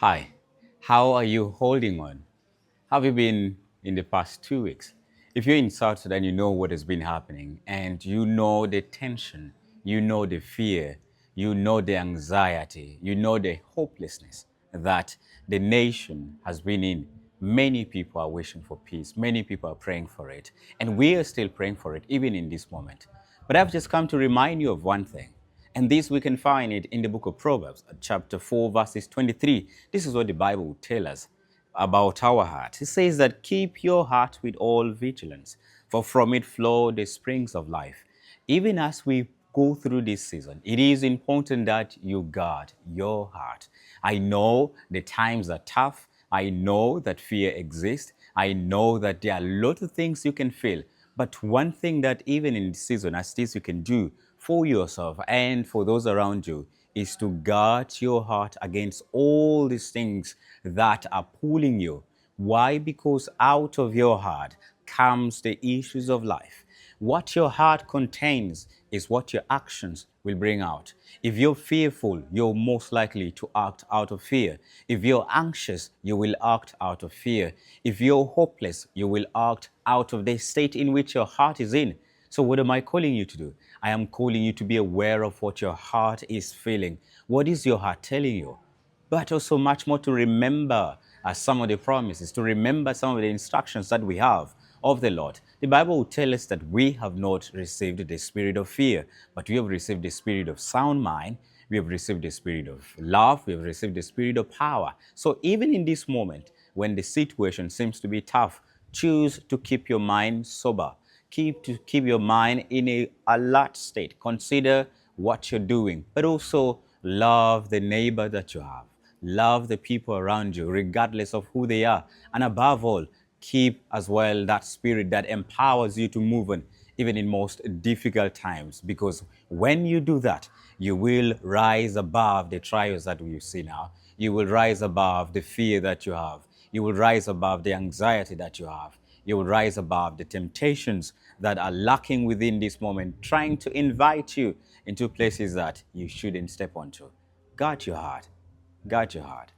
Hi, how are you holding on? How have you been in the past 2 weeks? If you're in South Sudan, you know what has been happening, and you know the tension, you know the fear, you know the anxiety, you know the hopelessness that the nation has been in. Many people are wishing for peace, many people are praying for it, and we are still praying for it, even in this moment. But I've just come to remind you of one thing. And this we can find it in the book of Proverbs, chapter 4, verses 23. This is what the Bible will tell us about our heart. It says that keep your heart with all vigilance, for from it flow the springs of life. Even as we go through this season, it is important that you guard your heart. I know the times are tough. I know that fear exists. I know that there are a lot of things you can feel. But one thing that even in this season, as this you can do for yourself and for those around you is to guard your heart against all these things that are pulling you. Why? Because out of your heart comes the issues of life. What your heart contains is what your actions will bring out. If you're fearful, you're most likely to act out of fear. If you're anxious, you will act out of fear. If you're hopeless, you will act out of the state in which your heart is in. So, what am I calling you to do? I am calling you to be aware of what your heart is feeling. What is your heart telling you? But also much more to remember some of the promises, to remember some of the instructions that we have of the Lord. The Bible will tell us that we have not received the spirit of fear, but we have received the spirit of sound mind. We have received the spirit of love. We have received the spirit of power. So even in this moment, when the situation seems to be tough, choose to keep your mind sober. Keep your mind in a alert state. Consider what you're doing, but also love the neighbor that you have. Love the people around you, regardless of who they are. And above all, keep as well that spirit that empowers you to move on, even in most difficult times. Because when you do that, you will rise above the trials that we see now. You will rise above the fear that you have. You will rise above the anxiety that you have. You will rise above the temptations that are lacking within this moment, trying to invite you into places that you shouldn't step onto. Guard your heart. Guard your heart.